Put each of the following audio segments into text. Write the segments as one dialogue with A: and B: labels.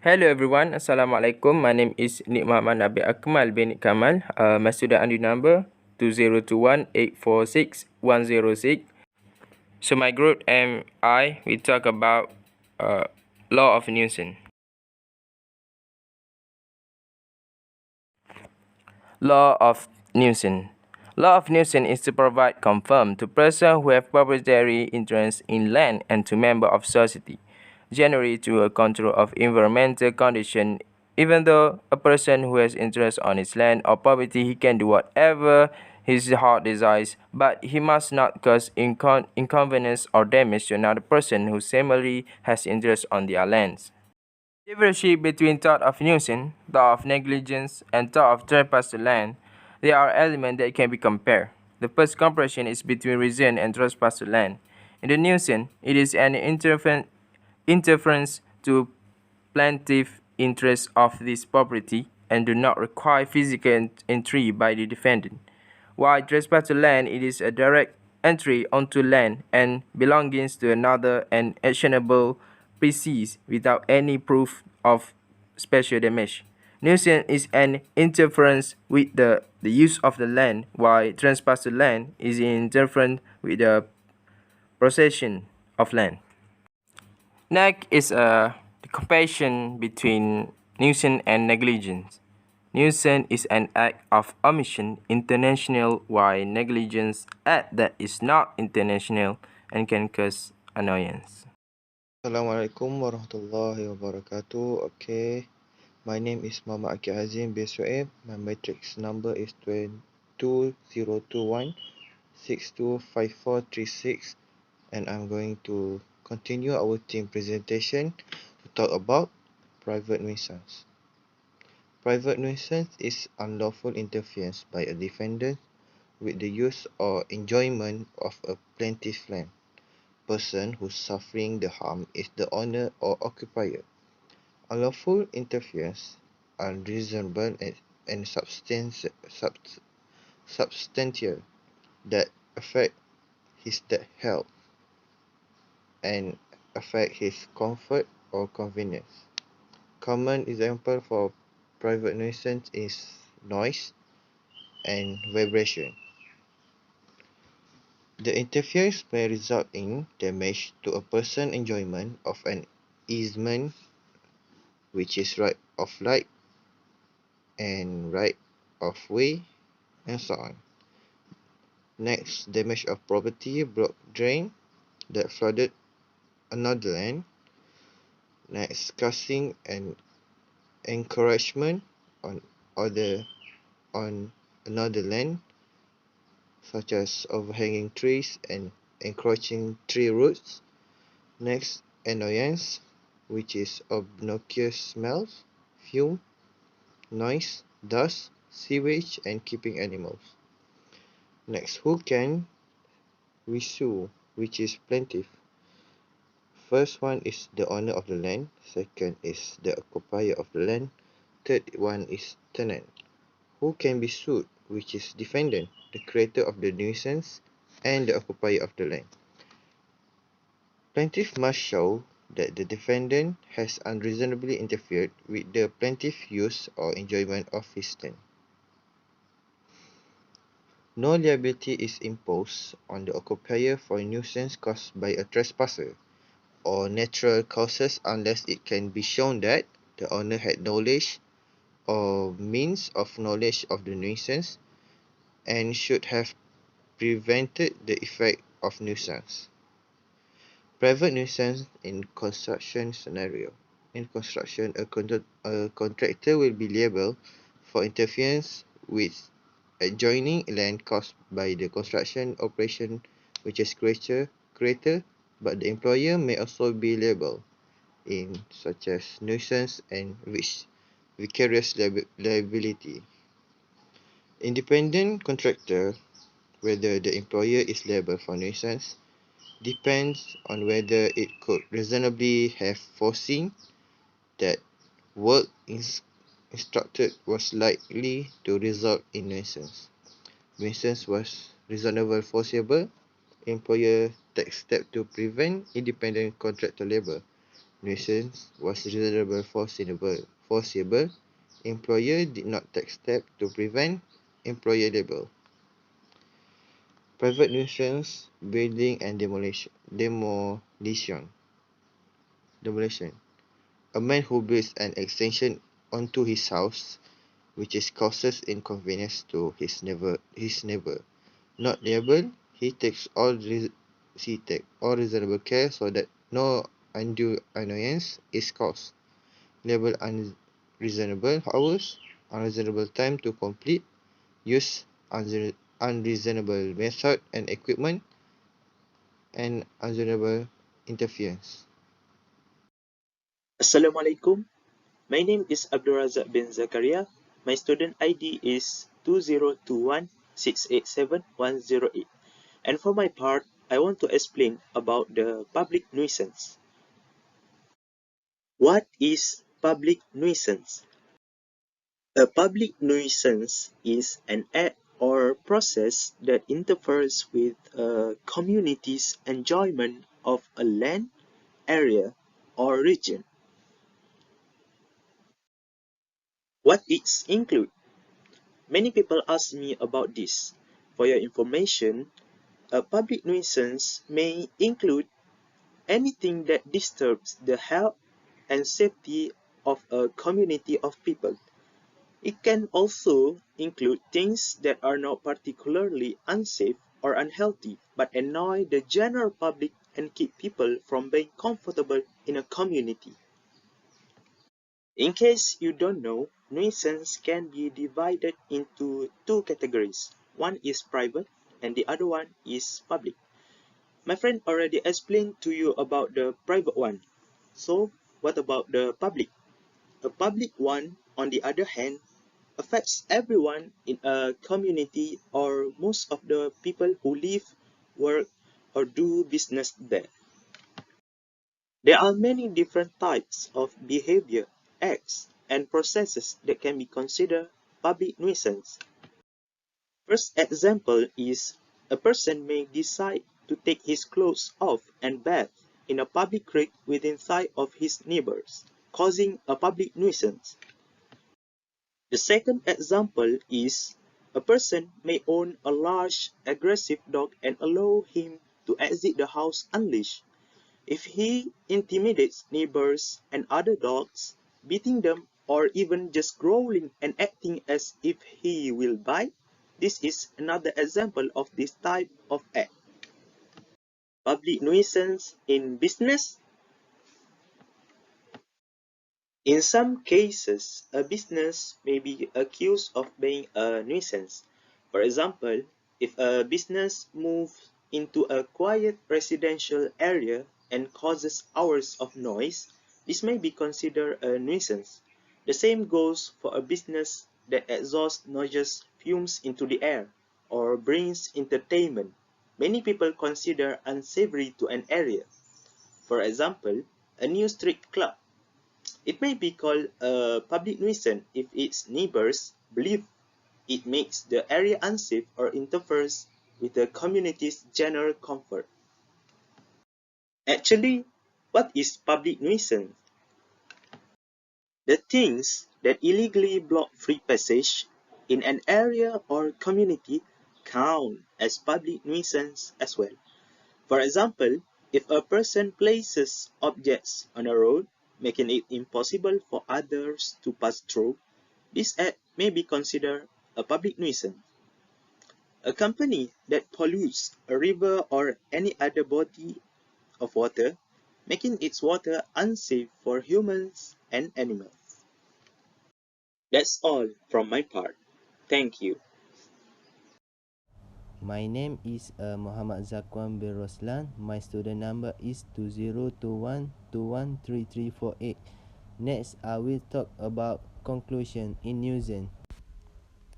A: Hello everyone, Assalamualaikum. My name is Nik Muhammad Nabi Akmal bin Kamal. My student ID number 2021846106. So my group and we talk about law of nuisance. Law of nuisance. Law of nuisance is to provide confirm to persons who have proprietary interest in land and to members of society, generally to a control of environmental condition. Even though a person who has interest on his land or property, he can do whatever his heart desires, but he must not cause inconvenience or damage to another person who similarly has interest on their lands. Differentiate between thought of nuisance, thought of negligence, and thought of trespass to land. There are elements that can be compared. The first comparison is between reason and trespass to land. In the nuisance, it is an interference to plaintiff interests of this property and do not require physical entry by the defendant. While trespass to land, it is a direct entry onto land and belongings to another and actionable precise without any proof of special damage. Nuisance is an interference with the use of the land, while trespass to land is an interference with the possession of land. Next is the comparison between nuisance and negligence. Nuisance is an act of omission intentional, while negligence act that is not intentional and can cause annoyance.
B: Assalamualaikum warahmatullahi wabarakatuh. Okay, my name is Muhammad Akil Hazim bin Sueb. My matrix number is 2021625436, and I'm going to continue our team presentation to talk about private nuisance. Private nuisance is unlawful interference by a defendant with the use or enjoyment of a plaintiff's land. Person who's suffering the harm is the owner or occupier. Unlawful interference, unreasonable and substantial that affect his health and affect his comfort or convenience. Common example for private nuisance is noise and vibration. The interference may result in damage to a person's enjoyment of an easement, which is right of light and right of way, and so on. Next, damage of property, blocked drain that flooded another land. Next, causing and encouragement on another land, such as overhanging trees and encroaching tree roots. Next, annoyance, which is obnoxious smells, fume, noise, dust, sewage, and keeping animals. Next, who can we sue, which is plaintiff. First one is the owner of the land, second is the occupier of the land, third one is tenant. Who can be sued, which is defendant, the creator of the nuisance, and the occupier of the land. Plaintiff must show that the defendant has unreasonably interfered with the plaintiff's use or enjoyment of his land. No liability is imposed on the occupier for a nuisance caused by a trespasser or natural causes unless it can be shown that the owner had knowledge or means of knowledge of the nuisance and should have prevented the effect of nuisance. Private nuisance in construction scenario. In construction, a contractor will be liable for interference with adjoining land caused by the construction operation which is greater, but the employer may also be liable in such as nuisance and vicarious liability. Independent contractor, whether the employer is liable for nuisance, depends on whether it could reasonably have foreseen that work instructed was likely to result in nuisance. Nuisance was reasonable foreseeable. Employer takes steps to prevent independent contractor labour. nuisance was reasonable foreseeable, employer did not take steps to prevent employer labor. Private nuisance, building and demolition. A man who builds an extension onto his house, which is causes inconvenience to his neighbor. Not liable, he take all reasonable care so that no undue annoyance is caused. Liable unreasonable hours, unreasonable time to complete, use unreasonable method and equipment, and unreasonable interference.
C: Assalamualaikum. My name is Abdulrazak bin Zakaria. My student ID is 2021687108. And for my part, I want to explain about the public nuisance. What is public nuisance? A public nuisance is an act or process that interferes with a community's enjoyment of a land, area, or region. What it includes? Many people ask me about this. For your information, a public nuisance may include anything that disturbs the health and safety of a community of people. It can also include things that are not particularly unsafe or unhealthy but annoy the general public and keep people from being comfortable in a community. In case you don't know, nuisance can be divided into two categories. One is private and the other one is public. My friend already explained to you about the private one. So, what about the public? A public one, on the other hand, affects everyone in a community or most of the people who live, work, or do business there. There are many different types of behavior, acts, and processes that can be considered public nuisance. First example is a person may decide to take his clothes off and bathe in a public creek within sight of his neighbors, causing a public nuisance. The second example is a person may own a large, aggressive dog and allow him to exit the house unleashed. If he intimidates neighbors and other dogs, beating them or even just growling and acting as if he will bite, this is another example of this type of act. Public nuisance in business. In some cases, a business may be accused of being a nuisance. For example, if a business moves into a quiet residential area and causes hours of noise, this may be considered a nuisance. The same goes for a business that exhausts noxious fumes into the air or brings entertainment many people consider unsavory to an area. For example, a new street club. It may be called a public nuisance if its neighbors believe it makes the area unsafe or interferes with the community's general comfort. Actually, what is public nuisance? The things that illegally block free passage in an area or community count as public nuisance as well. For example, if a person places objects on a road, making it impossible for others to pass through, this act may be considered a public nuisance. A company that pollutes a river or any other body of water, making its water unsafe for humans and animals. That's all from my part. Thank you.
D: My name is Muhammad Zakwan bin Roslan. My student number is 2021213348. Next, I will talk about conclusion in nuisance.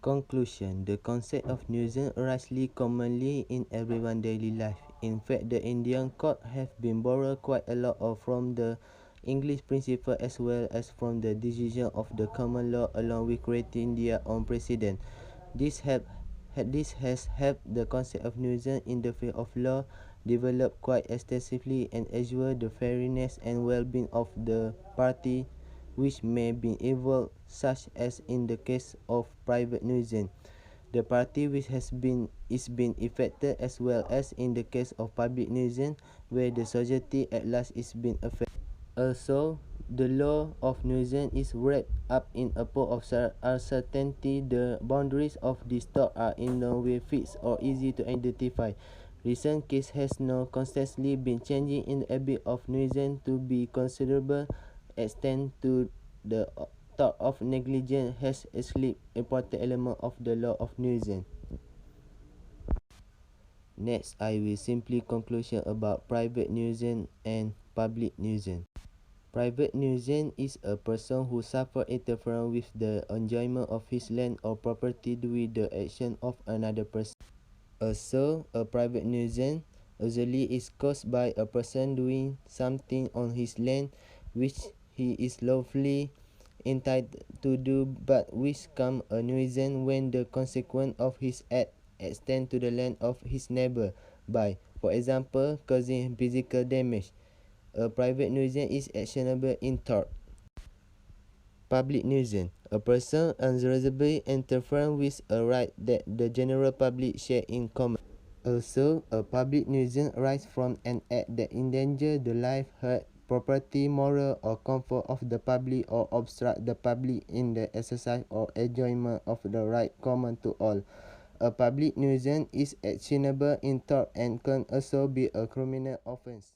D: Conclusion. The concept of nuisance arises commonly in everyone's daily life. In fact, the Indian court have been borrowed quite a lot from the English principle as well as from the decision of the common law along with creating their own precedent. This has helped the concept of nuisance in the field of law developed quite extensively and ensure the fairness and well-being of the party, which may be involved, such as in the case of private nuisance. The party which has been is been affected, as well as in the case of public nuisance, where the society at large is being affected. Also, the law of nuisance is wrapped up in a pool of uncertainty. The boundaries of this talk are in no way fixed or easy to identify. Recent case has now constantly been changing in the area of nuisance to be considerable extent to the thought of negligence has escaped important element of the law of nuisance. Next, I will simply conclusion about private nuisance and public nuisance. Private nuisance is a person who suffers interference with the enjoyment of his land or property due to the action of another person. Also, a private nuisance usually is caused by a person doing something on his land which he is lawfully entitled to do, but which becomes a nuisance when the consequence of his act extend to the land of his neighbor by, for example, causing physical damage. A private nuisance is actionable in tort. Public nuisance. A person unreasonably interferes with a right that the general public share in common. Also, a public nuisance arises from an act that endangers the life, health, property, moral, or comfort of the public or obstruct the public in the exercise or enjoyment of the right common to all. A public nuisance is actionable in tort and can also be a criminal offence.